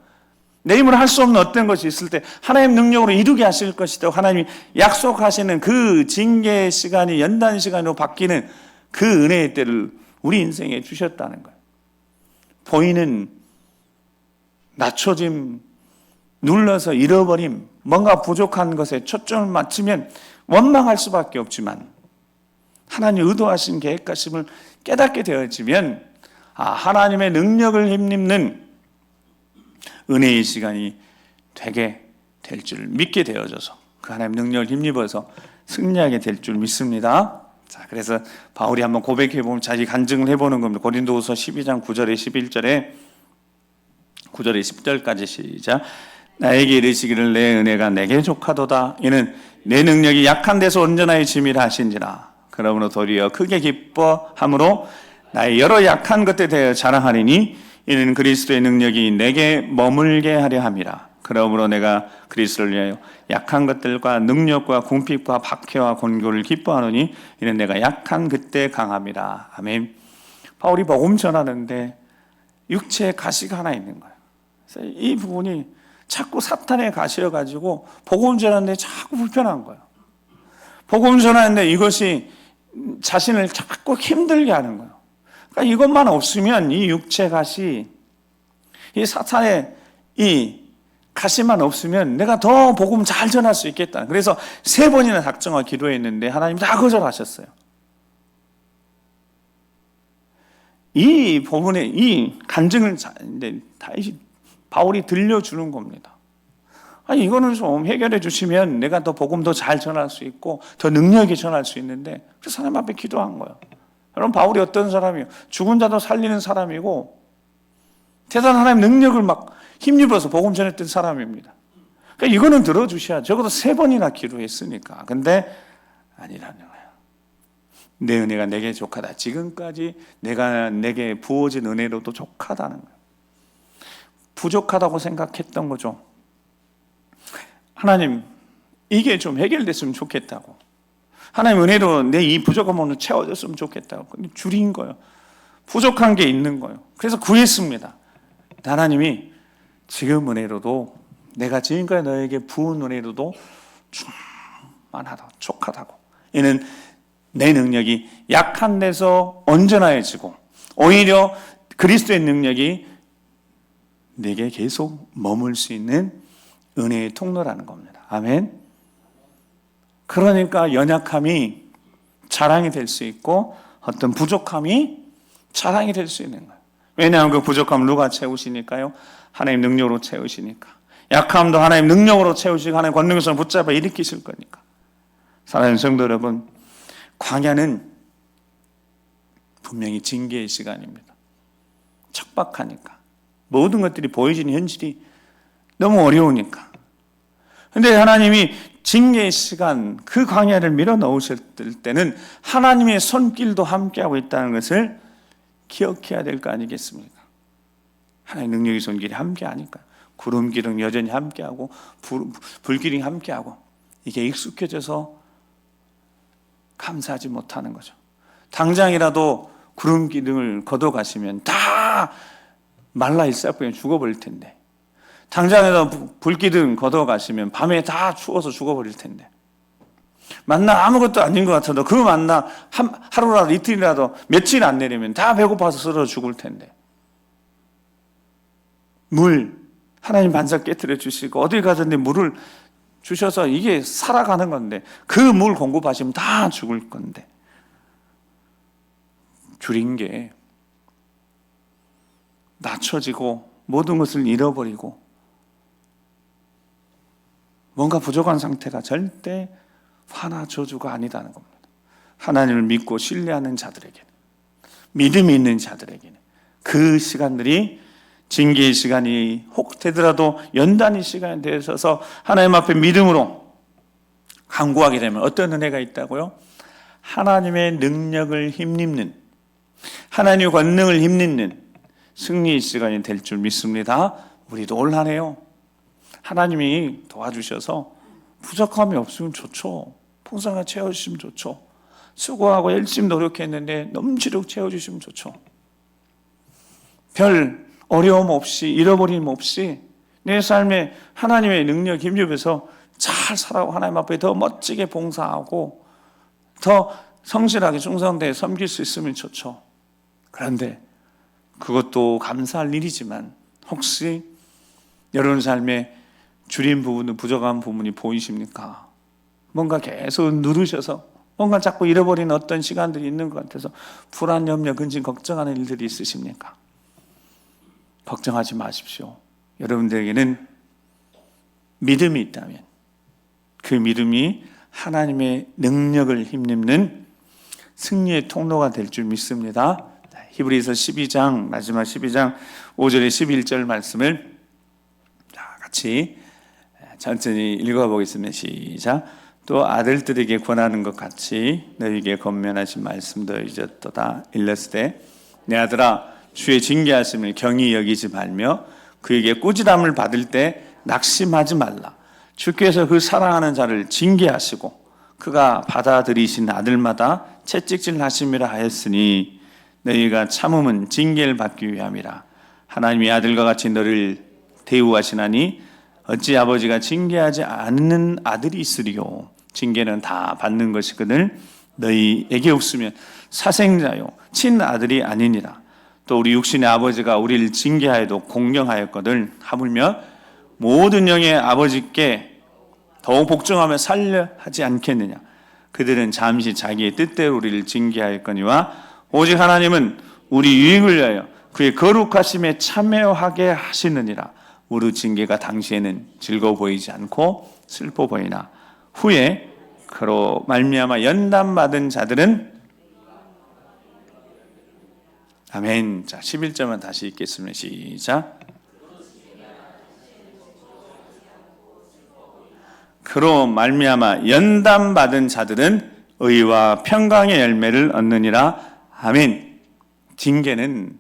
내 힘으로 할 수 없는 어떤 것이 있을 때 하나님 능력으로 이루게 하실 것이다. 하나님이 약속하시는 그 징계의 시간이 연단 시간으로 바뀌는 그 은혜의 때를 우리 인생에 주셨다는 거예요. 보이는 낮춰짐, 눌러서 잃어버림, 뭔가 부족한 것에 초점을 맞추면 원망할 수밖에 없지만 하나님 의도하신 계획하심을 깨닫게 되어지면 하나님의 능력을 힘입는 은혜의 시간이 되게 될 줄 믿게 되어져서 그 하나님의 능력을 힘입어서 승리하게 될 줄 믿습니다. 자, 그래서 바울이 한번 고백해보면 자기 간증을 해보는 겁니다. 고린도후서 12장 9절에 11절에 9절에 10절까지 시작. 나에게 이르시기를 내 은혜가 내게 족하도다. 이는 내 능력이 약한 데서 온전하게 짐이라 하신지라. 그러므로 도리어 크게 기뻐함으로 나의 여러 약한 것에 대하여 자랑하리니 이는 그리스도의 능력이 내게 머물게 하려 함이라. 그러므로 내가 그리스도를 위하여 약한 것들과 능력과 궁핍과 박해와 곤고를 기뻐하노니 이는 내가 약한 그때 강함이라. 아멘. 바울이 복음 전하는데 육체에 가시가 하나 있는 거예요. 그래서 이 부분이 자꾸 사탄의 가시여가지고 복음 전하는데 자꾸 불편한 거예요. 복음 전하는데 이것이 자신을 자꾸 힘들게 하는 거예요. 그러니까 이것만 없으면 이 육체 가시, 이 사탄의 이 가시만 없으면 내가 더 복음 잘 전할 수 있겠다. 그래서 3번이나 작정하고 기도했는데 하나님 다 거절하셨어요. 이 부분에 이 간증을 다시 바울이 들려주는 겁니다. 아니, 이거는 좀 해결해 주시면 내가 더 복음 더 잘 전할 수 있고 더 능력이 전할 수 있는데, 그래서 하나님 앞에 기도한 거예요. 여러분, 바울이 어떤 사람이에요? 죽은 자도 살리는 사람이고 대단한 하나님 능력을 막 힘입어서 복음 전했던 사람입니다. 그러니까 이거는 들어주셔야, 적어도 3번이나 기도했으니까. 근데 아니라는 거예요. 내 은혜가 내게 족하다. 지금까지 내게 부어진 은혜로도 족하다는 거예요. 부족하다고 생각했던 거죠. 하나님, 이게 좀 해결됐으면 좋겠다고. 하나님 은혜로 내 이 부족함을 채워줬으면 좋겠다고. 근데 줄인 거예요. 부족한 게 있는 거예요. 그래서 구했습니다. 하나님이 지금 은혜로도, 내가 지금까지 너에게 부은 은혜로도 충만하다, 족하다고. 이는 내 능력이 약한 데서 온전해지고 오히려 그리스도의 능력이 내게 계속 머물 수 있는 은혜의 통로라는 겁니다. 아멘. 그러니까 연약함이 자랑이 될 수 있고 어떤 부족함이 자랑이 될 수 있는 거예요. 왜냐하면 그 부족함을 누가 채우시니까요? 하나님 능력으로 채우시니까. 약함도 하나님 능력으로 채우시고 하나님 권능에서 붙잡아 일으키실 거니까. 사랑하는 성도 여러분, 광야는 분명히 징계의 시간입니다. 척박하니까. 모든 것들이 보여지는 현실이 너무 어려우니까. 그런데 하나님이 징계의 시간, 그 광야를 밀어넣으셨을 때는 하나님의 손길도 함께하고 있다는 것을 기억해야 될 거 아니겠습니까? 하나님의 능력의 손길이 함께하니까. 구름 기둥 여전히 함께하고 불기둥이 함께하고 이게 익숙해져서 감사하지 못하는 거죠. 당장이라도 구름 기둥을 걷어가시면 다 말라 있어버리면 죽어버릴 텐데, 당장이라도 불기둥 걷어가시면 밤에 다 추워서 죽어버릴 텐데, 만나 아무것도 아닌 것 같아도 그 만나 하루라도 이틀이라도 며칠 안 내리면 다 배고파서 쓰러져 죽을 텐데, 물 하나님 반석 깨트려 주시고 어딜 가든지 물을 주셔서 이게 살아가는 건데, 그 물 공급하시면 다 죽을 건데, 줄인 게 낮춰지고 모든 것을 잃어버리고 뭔가 부족한 상태가 절대 화나 저주가 아니다는 겁니다. 하나님을 믿고 신뢰하는 자들에게는, 믿음이 있는 자들에게는 그 시간들이 징계의 시간이 혹 되더라도 연단의 시간이 되어서 하나님 앞에 믿음으로 간구하게 되면 어떤 은혜가 있다고요? 하나님의 능력을 힘입는, 하나님의 권능을 힘입는 승리의 시간이 될 줄 믿습니다. 우리도 올 한 해요, 하나님이 도와주셔서 부족함이 없으면 좋죠. 풍성하게 채워주시면 좋죠. 수고하고 열심히 노력했는데 넘치도록 채워주시면 좋죠. 별 어려움 없이, 잃어버림 없이 내 삶에 하나님의 능력 힘입어서 잘 살아가고 하나님 앞에 더 멋지게 봉사하고 더 성실하게 충성되게 섬길 수 있으면 좋죠. 그런데 그것도 감사할 일이지만 혹시 여러분 삶에 줄인 부분은, 부족한 부분이 보이십니까? 뭔가 계속 누르셔서 뭔가 자꾸 잃어버리는 어떤 시간들이 있는 것 같아서 불안, 염려, 근심, 걱정하는 일들이 있으십니까? 걱정하지 마십시오. 여러분들에게는 믿음이 있다면 그 믿음이 하나님의 능력을 힘입는 승리의 통로가 될 줄 믿습니다. 히브리서 12장, 마지막 12장 5절에 11절 말씀을 같이 천천히 읽어보겠습니다. 시작. 또 아들들에게 권하는 것 같이 너희에게 권면하신 말씀도 잊었도다. 일렀으되 내 아들아, 주의 징계하심을 경히 여기지 말며 그에게 꾸지람을 받을 때 낙심하지 말라. 주께서 그 사랑하는 자를 징계하시고 그가 받아들이신 아들마다 채찍질 하심이라 하였으니 너희가 참음은 징계를 받기 위함이라. 하나님이 아들과 같이 너를 대우하시나니 어찌 아버지가 징계하지 않는 아들이 있으리요. 징계는 다 받는 것이거늘 너희에게 없으면 사생자요 친아들이 아니니라. 또 우리 육신의 아버지가 우리를 징계하여도 공경하였거든 하물며 모든 영의 아버지께 더욱 복종하며 살려 하지 않겠느냐. 그들은 잠시 자기의 뜻대로 우리를 징계하였거니와 오직 하나님은 우리 유익을 위하여 그의 거룩하심에 참여하게 하시느니라. 우리 징계가 당시에는 즐거워 보이지 않고 슬퍼 보이나 후에 그로 말미암아 연단받은 자들은 아멘. 자, 11절만 다시 읽겠습니다. 시작. 그로 말미암아 연단 받은 자들은 의와 평강의 열매를 얻느니라. 아멘. 징계는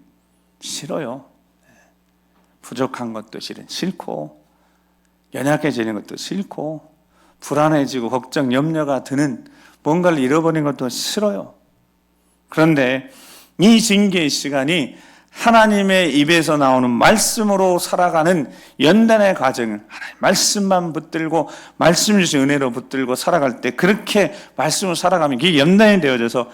싫어요. 부족한 것도 싫고 연약해지는 것도 싫고 불안해지고 걱정, 염려가 드는 뭔가를 잃어버린 것도 싫어요. 그런데 이 징계의 시간이 하나님의 입에서 나오는 말씀으로 살아가는 연단의 과정을 하나님 말씀만 붙들고 말씀 주신 은혜로 붙들고 살아갈 때 그렇게 말씀으로 살아가면 그게 연단이 되어져서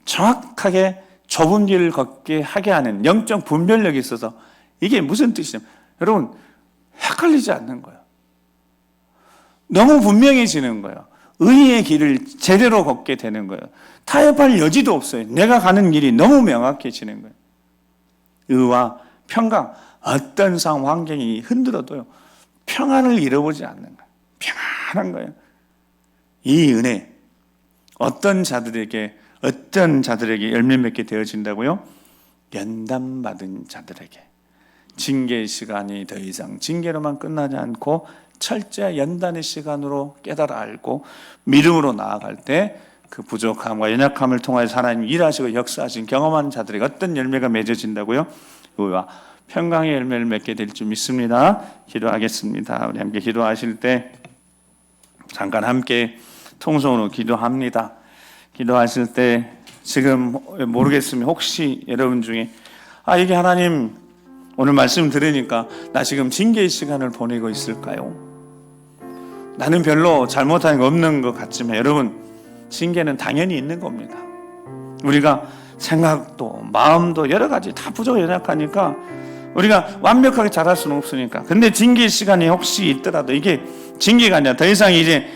정확하게 좁은 길을 걷게 하게 하는 영적 분별력이 있어서 이게 무슨 뜻이냐면 여러분 헷갈리지 않는 거예요. 너무 분명해지는 거예요. 의의 길을 제대로 걷게 되는 거예요. 타협할 여지도 없어요. 내가 가는 길이 너무 명확해지는 거예요. 의와 평강, 어떤 상황 환경이 흔들어도요 평안을 잃어보지 않는 거예요. 평안한 거예요. 이 은혜 어떤 자들에게 열매 맺게 되어진다고요? 연단받은 자들에게. 징계의 시간이 더 이상 징계로만 끝나지 않고 철저히 연단의 시간으로 깨달아 알고 믿음으로 나아갈 때 그 부족함과 연약함을 통하여 하나님 일하시고 역사하신 경험한 자들에게 어떤 열매가 맺어진다고요? 의와 평강의 열매를 맺게 될 줄 믿습니다. 기도하겠습니다. 우리 함께 기도하실 때 잠깐 함께 통성으로 기도합니다. 기도하실 때 지금 모르겠으면 혹시 여러분 중에 이게 하나님 오늘 말씀 들으니까 나 지금 징계의 시간을 보내고 있을까요? 나는 별로 잘못한 거 없는 것 같지만 여러분 징계는 당연히 있는 겁니다. 우리가 생각도 마음도 여러 가지 다 부족하고 연약하니까 우리가 완벽하게 잘할 수는 없으니까. 근데 징계의 시간이 혹시 있더라도 이게 징계가 아니라 더 이상 이제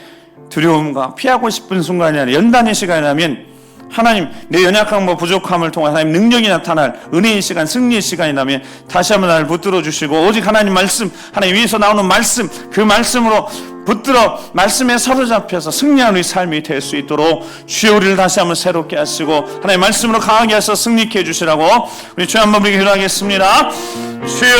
두려움과 피하고 싶은 순간이 아니라 연단의 시간이라면 하나님 내 연약함과 부족함을 통해 하나님 능력이 나타날 은혜의 시간, 승리의 시간이 나면 다시 한번 나를 붙들어 주시고 오직 하나님 말씀, 하나님 위에서 나오는 말씀, 그 말씀으로 붙들어 말씀에 사로잡혀서 승리하는 우리 삶이 될 수 있도록 주여 우리를 다시 한번 새롭게 하시고 하나님 말씀으로 강하게 하셔서 승리케 해주시라고 우리 주여 한번 우리 기도하겠습니다. 주여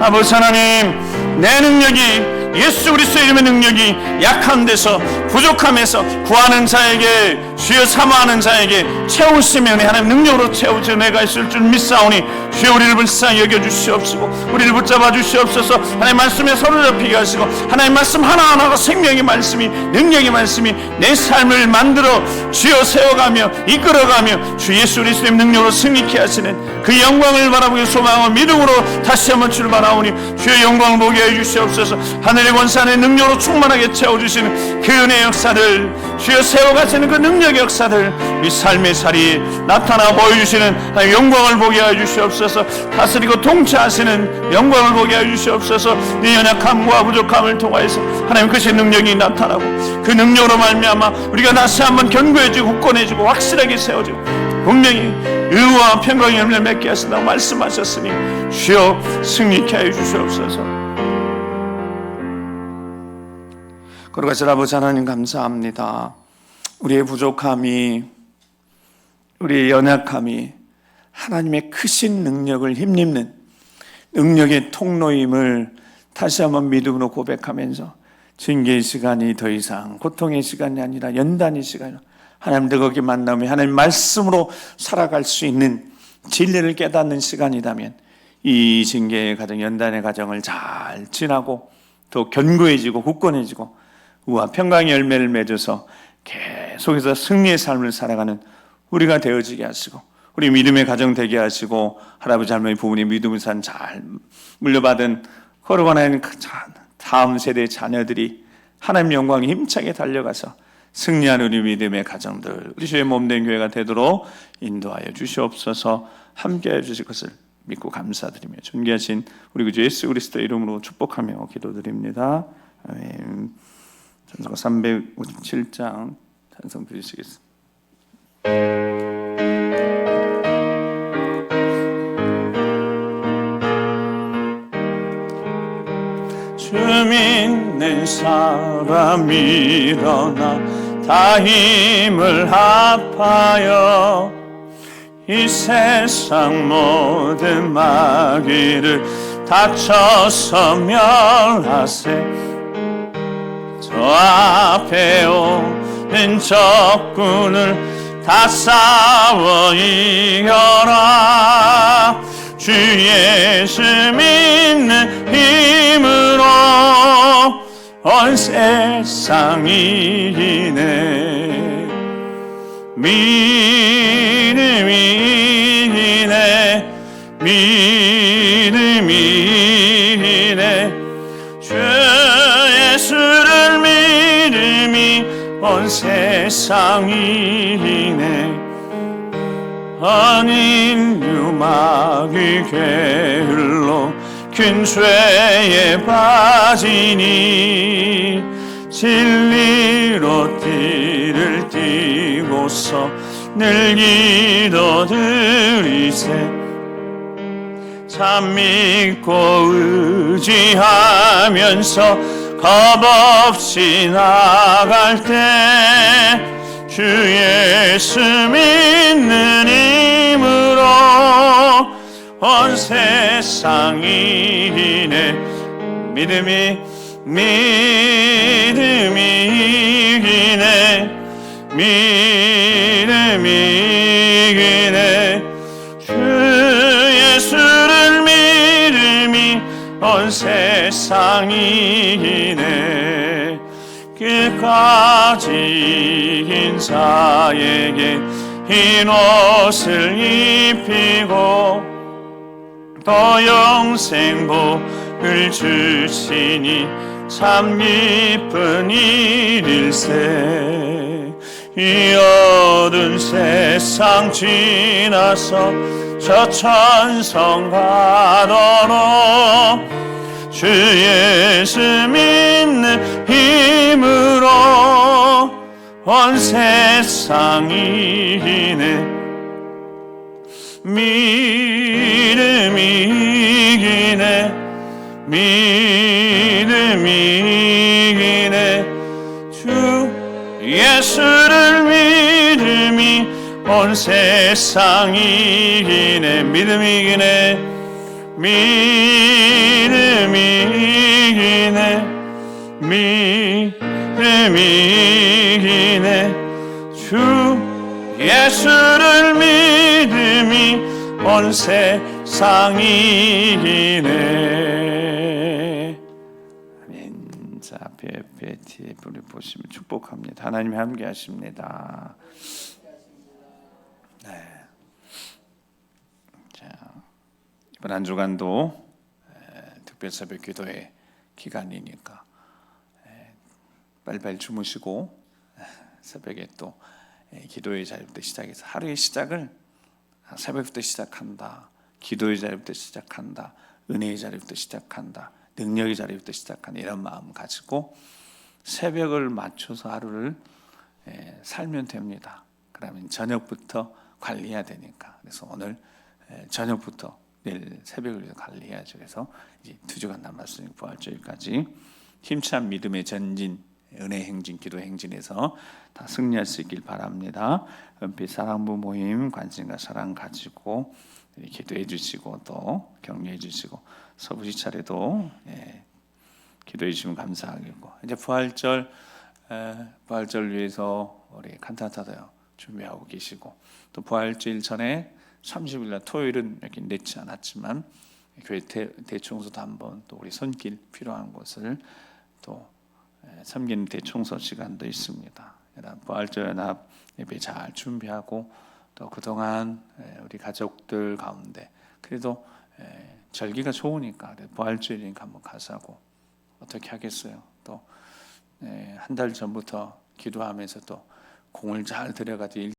아버지 하나님 내 능력이 예수 그리스도의 이름의 능력이 약한 데서 부족함에서 구하는 자에게 주여 사모하는 자에게 채우시면 하나님 능력으로 채우지 내가 있을 줄 믿사오니 주여 우리를 불쌍히 여겨주시옵시고 우리를 붙잡아 주시옵소서. 하나님 말씀에 사로잡히게 하시고 하나님 말씀 하나하나가 생명의 말씀이 능력의 말씀이 내 삶을 만들어 주여 세워가며 이끌어가며 주 예수 그리스도의 능력으로 승리케 하시는 그 영광을 바라보고 소망하고 믿음으로 다시 한번 출발하오니 주여 영광을 보게 해주시옵소서. 하늘의 권세의 능력으로 충만하게 채워주시는 그 은혜의 역사를 주여 세워가시는 그 능력의 역사를 우리 삶의 자리에 나타나 보여주시는 영광을 보게 해주시옵소서. 다스리고 통치하시는 영광을 보게 해주시옵소서. 네 연약함과 부족함을 통하여서 하나님 그것의 능력이 나타나고 그 능력으로 말미암아 우리가 다시 한번 견고해지고 굳건해지고 확실하게 세워지고 분명히 의와 평강의 열매를 맺게 하신다고 말씀하셨으니 주여 승리케 하여 주시옵소서. 그러가시 아버지 하나님 감사합니다. 우리의 부족함이 우리의 연약함이 하나님의 크신 능력을 힘입는 능력의 통로임을 다시 한번 믿음으로 고백하면서 징계의 시간이 더 이상 고통의 시간이 아니라 연단의 시간이라 하나님들 거기 만나면 하나님 말씀으로 살아갈 수 있는 진리를 깨닫는 시간이라면 이 징계의 과정, 연단의 과정을 잘 지나고 더 견고해지고 굳건해지고 우와 평강의 열매를 맺어서 계속해서 승리의 삶을 살아가는 우리가 되어지게 하시고 우리 믿음의 가정 되게 하시고 할아버지 할머니 부모님 믿음의 산 잘 물려받은 걸어가는 다음 세대의 자녀들이 하나님 영광에 힘차게 달려가서 승리하는 우리 믿음의 가정들 우리 주의 몸된 교회가 되도록 인도하여 주시옵소서. 함께해 주실 것을 믿고 감사드리며 존귀하신 우리 구주 예수 그리스도 이름으로 축복하며 기도드립니다. 아멘. 찬송가 357장 찬송 드리시겠습니다. 주 믿는 사람 일어나 다 힘을 합하여 이 세상 모든 마귀를 다쳐서 멸하세. 저 앞에 오는 적군을 다 싸워 이겨라. 주 예수 믿는 힘으로 온 세상 이기네. 믿음이 이기네. 믿음이 이기네. 주 예수를 믿음이 온 세상 이기네. 아닌 유마귀 게을러 큰 죄에 빠지니 진리로 띠를 띠고서 늘 기도드리세. 참 믿고 의지하면서 겁없이 나갈 때 주 예수 믿는 힘으로 온 세상 이기네. 믿음이 이기네. 믿음이 이기네. 주 예수를 믿음이 온 세상 이기네. 끝까지 이긴 자에게 흰 옷을 입히고 또 영생 복을 주시니 참 기쁜 일일세. 이 어두운 세상 지나서 저 천성 가도록 주 예수 믿는 힘으로 온 세상 이기네. 믿음이 이기네. 믿음이 이기네. 주 예수를 믿음이 온 세상 이기네. 믿음이 이기네. 믿음이 이기네. 믿음이 이기네. 주 예수를 믿음이 온 세상 이기네. 아멘. 자, 앞에 뒤에 불을 보시면 축복합니다. 하나님이 함께 하십니다. 네. 자, 이번 한 주간도 특별 새벽 기도의 기간이니까 빨리빨리 주무시고 새벽에 또 기도의 자리부터 시작해서 하루의 시작을 새벽부터 시작한다. 기도의 자리부터 시작한다. 은혜의 자리부터 시작한다. 능력의 자리부터 시작한다. 이런 마음 가지고 새벽을 맞춰서 하루를 살면 됩니다. 그러면 저녁부터 관리해야 되니까. 그래서 오늘 저녁부터 내일 새벽을 위해서 관리해야죠. 그래서 이제 2주간 남았으니 부활주일까지 힘찬 믿음의 전진, 은혜 행진, 기도 행진에서 다 승리할 수 있길 바랍니다. 은빛 사랑부 모임 관심과 사랑 가지고 기도해 주시고 또 격려해 주시고 서부시 차례도 기도해 주시면 감사하겠고, 이제 부활절 위해서 우리 칸타타도 준비하고 계시고, 또 부활주일 전에 30일 날 토요일은 이렇게 늦지 않았지만 교회 대청소도 한번, 또 우리 손길 필요한 곳을 또 섬기는 대청소 시간도 있습니다. 부활절 연합 예배 잘 준비하고, 또 그동안 우리 가족들 가운데 그래도 절기가 좋으니까 부활주일이니까 한번 가자고, 어떻게 하겠어요. 또 한 달 전부터 기도하면서 또 공을 잘 들여가지고